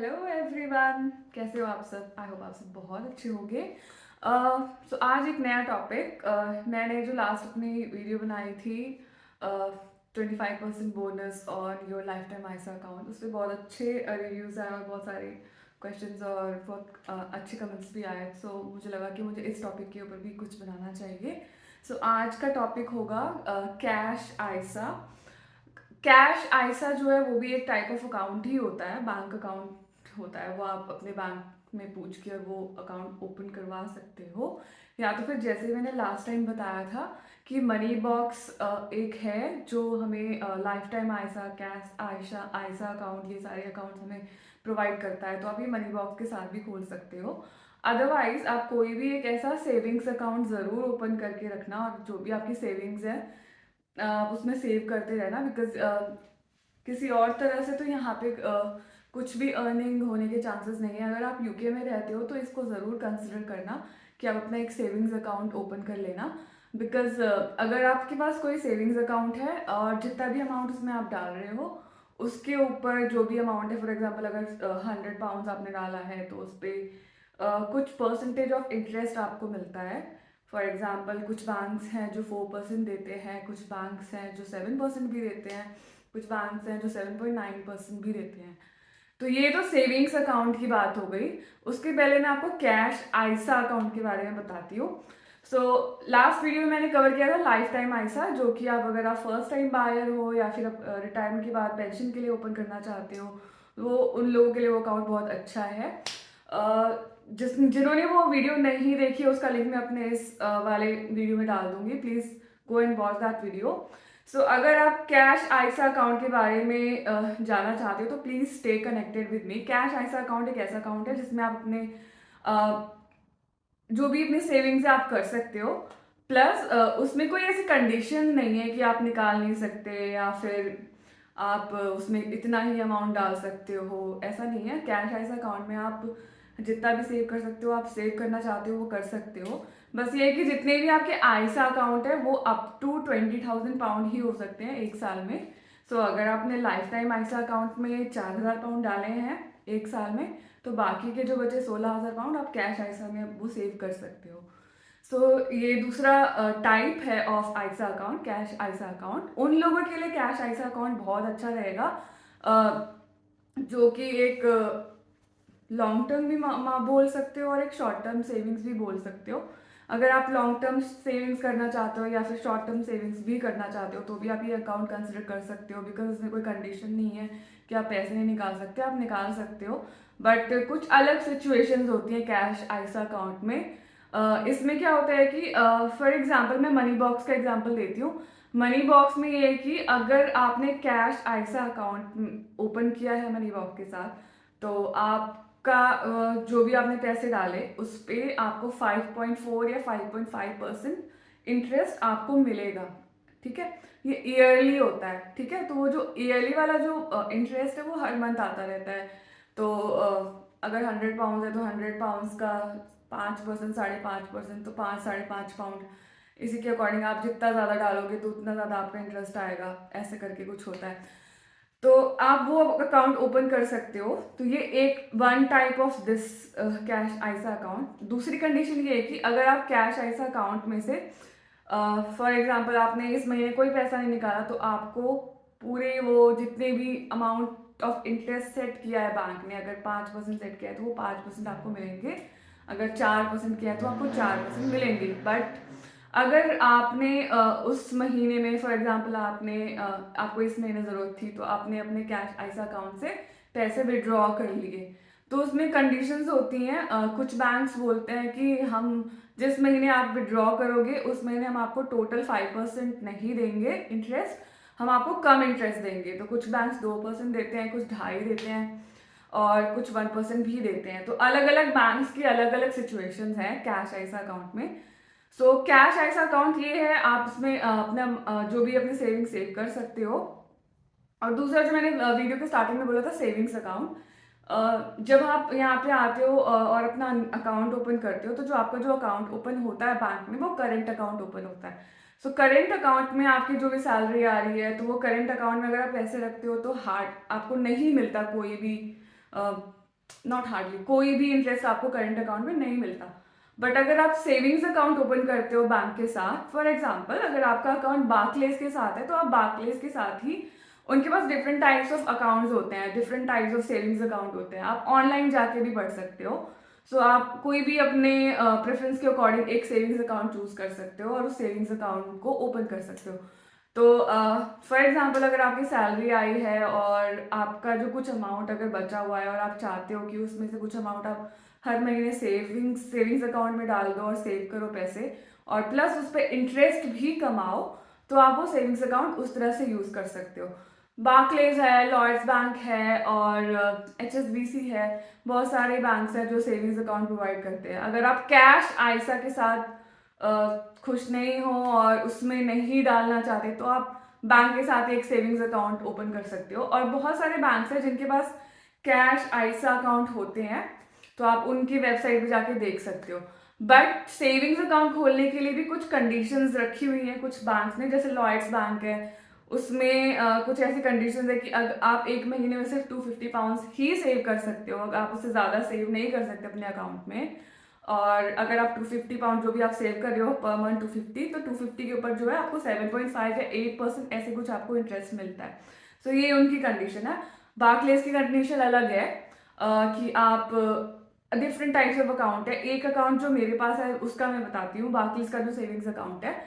Hello everyone, कैसे हो आप सब? आई होप आप सब बहुत अच्छे होंगे। सो आज एक नया टॉपिक। मैंने जो लास्ट अपनी वीडियो बनाई थी 25% bonus on your life time I saw account, उस पर बहुत अच्छे रिव्यूज़ आए और बहुत सारे क्वेश्चंस और बहुत अच्छे कमेंट्स भी आए। सो मुझे लगा कि मुझे इस टॉपिक के ऊपर भी कुछ बनाना चाहिए। सो आज का टॉपिक होगा कैश आईसा। कैश आइसा जो है वो भी एक टाइप ऑफ अकाउंट ही होता है, बैंक अकाउंट होता है। वो आप अपने बैंक में पूछ के वो अकाउंट ओपन करवा सकते हो, या तो फिर जैसे मैंने लास्ट टाइम बताया था कि मनी बॉक्स एक है जो हमें लाइफ टाइम आइसा, कैश आइसा, आइसा अकाउंट, ये सारे अकाउंट हमें प्रोवाइड करता है। तो आप ये मनी बॉक्स के साथ भी खोल सकते हो। अदरवाइज आप कोई भी एक ऐसा सेविंग्स अकाउंट ज़रूर ओपन करके रखना, और जो भी आपकी सेविंग्स है आप उसमें सेव करते रहना। बिकॉज किसी और तरह से तो यहाँ पे कुछ भी अर्निंग होने के चांसेस नहीं है। अगर आप यूके में रहते हो तो इसको ज़रूर कंसिडर करना कि आप अपना एक सेविंग्स अकाउंट ओपन कर लेना। बिकॉज अगर आपके पास कोई सेविंग्स अकाउंट है और जितना भी अमाउंट उसमें आप डाल रहे हो उसके ऊपर जो भी अमाउंट है, फॉर एग्जांपल अगर 100 पाउंड्स आपने डाला है तो उस पर कुछ परसेंटेज ऑफ इंटरेस्ट आपको मिलता है। फॉर एग्जाम्पल कुछ बैंक्स हैं जो 4% देते हैं, कुछ बैंक्स हैं जो 7% भी देते हैं, कुछ बैंक्स हैं जो 7.9% भी देते हैं। तो ये तो सेविंग्स अकाउंट की बात हो गई। उसके पहले मैं आपको कैश आइसा अकाउंट के बारे में बताती हूँ। सो लास्ट वीडियो में मैंने कवर किया था लाइफ टाइम आइसा, जो कि आप अगर आप फर्स्ट टाइम बायर हो या फिर आप रिटायरमेंट के बाद पेंशन के लिए ओपन करना चाहते हो, वो उन लोगों के लिए वो अकाउंट बहुत अच्छा है। जिन्होंने वो वीडियो नहीं देखी उसका लिंक मैं अपने इस वाले वीडियो में डाल दूंगी। Please go and watch that video. So अगर आप कैश आइसा अकाउंट के बारे में जानना चाहते हो तो please stay connected with me. Cash ISA account एक ऐसा अकाउंट है जिसमें आप अपने जो भी अपनी सेविंग्स है आप कर सकते हो। प्लस उसमें कोई ऐसी कंडीशन नहीं है कि आप निकाल नहीं सकते या फिर आप उसमें इतना ही अमाउंट डाल सकते हो, ऐसा नहीं है। कैश आइस अकाउंट में आप जितना भी सेव कर सकते हो, आप सेव करना चाहते हो वो कर सकते हो। बस ये है कि जितने भी आपके आइसा अकाउंट है वो अप टू 20,000 पाउंड ही हो सकते हैं एक साल में। सो अगर आपने लाइफ टाइम आइसा अकाउंट में 4,000 पाउंड डाले हैं एक साल में, तो बाकी के जो बचे 16,000 पाउंड आप कैश आइसा में वो सेव कर सकते हो। सो ये दूसरा टाइप है of ISA account, cash ISA account. उन लोगों के लिए कैश आइसा अकाउंट बहुत अच्छा रहेगा जो कि एक लॉन्ग टर्म भी बोल सकते हो और एक शॉर्ट टर्म सेविंग्स भी बोल सकते हो। अगर आप लॉन्ग टर्म सेविंग्स करना चाहते हो या फिर शॉर्ट टर्म सेविंग्स भी करना चाहते हो तो भी आप ये अकाउंट कंसिडर कर सकते हो। बिकॉज उसमें कोई कंडीशन नहीं है कि आप पैसे नहीं निकाल सकते, आप निकाल सकते हो। बट कुछ अलग सिचुएशंस होती हैं कैश आइसा अकाउंट में। इसमें क्या होता है कि फॉर एग्जांपल मैं मनी बॉक्स का एग्जांपल देती हूँ। मनी बॉक्स में ये है कि अगर आपने कैश आइसा अकाउंट ओपन किया है मनी बॉक्स के साथ, तो आपका जो भी आपने पैसे डाले उस पर आपको 5.4 या 5.5% इंटरेस्ट आपको मिलेगा। ठीक है, ये ईयरली होता है। ठीक है, तो वो जो ईयरली वाला जो इंटरेस्ट है वो हर मंथ आता रहता है। तो अगर 100 पाउंड है तो 100 पाउंड का 5%, 5.5%, तो 5, 5.5 पाउंड। इसी के अकॉर्डिंग आप जितना ज़्यादा डालोगे तो उतना ज़्यादा आपका इंटरेस्ट आएगा, ऐसे करके कुछ होता है। तो आप वो अकाउंट ओपन कर सकते हो। तो ये एक one type of this cash ISA account. दूसरी कंडीशन ये है कि अगर आप कैश आइसा अकाउंट में से फॉर एग्जांपल आपने इस महीने कोई पैसा नहीं निकाला, तो आपको पूरे वो जितने भी अमाउंट ऑफ इंटरेस्ट सेट किया है बैंक ने, अगर 5% सेट किया है तो वो 5% आपको मिलेंगे। अगर 4% किया है तो आपको 4% मिलेंगे। बट अगर आपने उस महीने में फॉर एग्जांपल आपको इस महीने ज़रूरत थी तो आपने अपने कैश आइसा अकाउंट से पैसे विड्रॉ कर लिए, तो उसमें कंडीशंस होती हैं। कुछ बैंक्स बोलते हैं कि हम जिस महीने आप विड्रॉ करोगे उस महीने हम आपको टोटल 5% नहीं देंगे इंटरेस्ट, हम आपको कम इंटरेस्ट देंगे। तो कुछ बैंक्स 2% देते हैं, कुछ 2.5 देते हैं और कुछ 1% भी देते हैं। तो अलग अलग बैंक्स की अलग अलग सिचुएशंस हैं कैश आइसा अकाउंट में। सो कैश आइसा अकाउंट ये है, आप इसमें अपना जो भी अपनी सेविंग सेव कर सकते हो। और दूसरा जो मैंने वीडियो के स्टार्टिंग में बोला था सेविंग्स अकाउंट, जब आप यहाँ पे आते हो और अपना अकाउंट ओपन करते हो, तो जो आपका जो अकाउंट ओपन होता है बैंक में वो करेंट अकाउंट ओपन होता है। सो करेंट अकाउंट में आपकी जो भी सैलरी आ रही है तो वो करेंट अकाउंट में अगर आप पैसे रखते हो तो हार्ड आपको नहीं मिलता कोई भी नॉट हार्डली, कोई भी इंटरेस्ट आपको करंट अकाउंट में नहीं मिलता। बट अगर आप सेविंग्स अकाउंट ओपन करते हो बैंक के साथ, फॉर एग्जाम्पल अगर आपका अकाउंट बार्कलेस के साथ है तो आप बार्कलेस के साथ ही, उनके पास डिफरेंट टाइप्स ऑफ अकाउंट्स होते हैं, different types of savings account होते हैं, आप ऑनलाइन जाके भी पढ़ सकते हो। सो आप कोई भी अपने प्रेफरेंस के अकॉर्डिंग एक सेविंग्स अकाउंट चूज कर सकते हो और उस सेविंग्स अकाउंट को ओपन कर सकते हो। तो फॉर एग्जांपल अगर आपकी सैलरी आई है और आपका जो कुछ अमाउंट अगर बचा हुआ है और आप चाहते हो कि उसमें से कुछ अमाउंट आप हर महीने सेविंग्स अकाउंट में डाल दो और सेव करो पैसे, और प्लस उस पर इंटरेस्ट भी कमाओ, तो आप वो सेविंग्स अकाउंट उस तरह से यूज़ कर सकते हो। बार्कलेज है, लॉयड्स बैंक है और HSBC है, बहुत सारे बैंक्स हैं जो सेविंग्स अकाउंट प्रोवाइड करते हैं। अगर आप कैश आइसा के साथ खुश नहीं हो और उसमें नहीं डालना चाहते तो आप बैंक के साथ एक सेविंग्स अकाउंट ओपन कर सकते हो। और बहुत सारे बैंक्स हैं जिनके पास कैश आइसा अकाउंट होते हैं, तो आप उनकी वेबसाइट पे जाके देख सकते हो। बट सेविंग्स अकाउंट खोलने के लिए भी कुछ कंडीशंस रखी हुई हैं कुछ बैंक्स ने, जैसे लॉयड्स बैंक है, उसमें कुछ ऐसी कंडीशंस है कि अगर आप एक महीने में सिर्फ 250 पाउंड्स ही सेव कर सकते हो, अगर आप उससे ज़्यादा सेव नहीं कर सकते अपने अकाउंट में। और अगर आप 250 पाउंड जो भी आप सेव कर रहे हो पर मंथ 250, तो 250 के ऊपर जो है आपको 7.5 या 8% ऐसे कुछ आपको इंटरेस्ट मिलता है। सो ये उनकी कंडीशन है। बार्कलेस की कंडीशन अलग है, कि आप डिफरेंट टाइप्स ऑफ अकाउंट है। एक अकाउंट जो मेरे पास है उसका मैं बताती हूँ, बार्कलेस का जो सेविंग्स अकाउंट है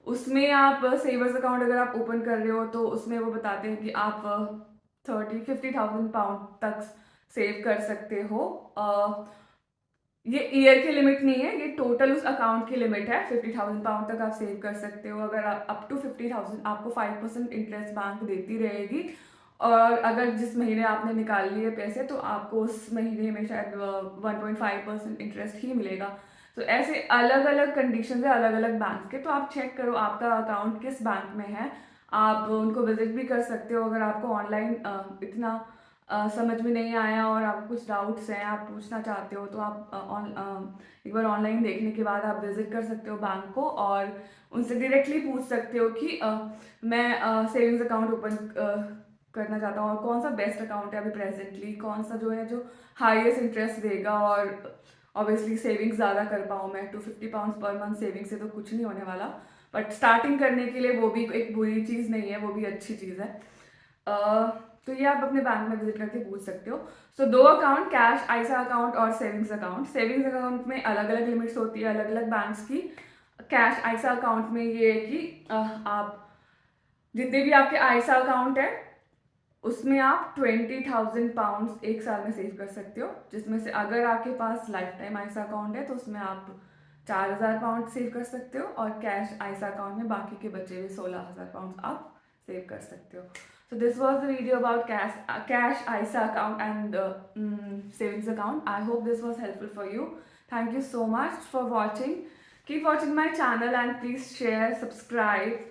उसमें आप सेवर्स अकाउंट अगर आप ओपन कर रहे हो तो उसमें वो बताते हैं कि आप 50,000 पाउंड तक सेव कर सकते हो। ये ईयर की लिमिट नहीं है, ये टोटल उस अकाउंट की लिमिट है। 50,000 पाउंड तक आप सेव कर सकते हो। अगर आप अप टू 50,000 आपको 5% इंटरेस्ट बैंक देती रहेगी, और अगर जिस महीने आपने निकाल लिए पैसे तो आपको उस महीने में शायद 1.5% इंटरेस्ट ही मिलेगा। तो ऐसे अलग अलग कंडीशन है अलग अलग बैंक के, तो आप चेक करो आपका अकाउंट किस बैंक में है। आप उनको विजिट भी कर सकते हो अगर आपको ऑनलाइन इतना समझ में नहीं आया और आपको कुछ डाउट्स हैं, आप पूछना चाहते हो, तो आप एक बार ऑनलाइन देखने के बाद आप विजिट कर सकते हो बैंक को और उनसे डायरेक्टली पूछ सकते हो कि मैं सेविंग्स अकाउंट ओपन करना चाहता हूँ और कौन सा बेस्ट अकाउंट है अभी प्रेजेंटली, कौन सा जो है जो हाईएस्ट इंटरेस्ट देगा और ऑब्वियसली सेविंग्स ज़्यादा कर पाऊँ मैं। 250 पाउंड्स पर मंथ सेविंग से तो कुछ नहीं होने वाला, बट स्टार्टिंग करने के लिए वो भी एक बुरी चीज़ नहीं है, वो भी अच्छी चीज़ है। तो ये आप अपने बैंक में विजिट करके पूछ सकते हो। सो दो अकाउंट, कैश आइसा अकाउंट और सेविंग्स अकाउंट। सेविंग्स अकाउंट में अलग अलग लिमिट्स होती है अलग अलग बैंक्स की। कैश आइसा अकाउंट में ये है कि आप जितने भी आपके आइसा अकाउंट है उसमें आप 20,000 पाउंड्स एक साल में सेव कर सकते हो, जिसमें से अगर आपके पास लाइफ टाइम आइसा अकाउंट है तो उसमें आप 4,000 पाउंड सेव कर सकते हो, और कैश आइसा अकाउंट में बाकी के बचे हुए 16,000 पाउंड आप सेव कर सकते हो। So this was the video about cash ISA account and savings account. I hope this was helpful for you. Thank you so much for watching. Keep watching my channel and please share, subscribe.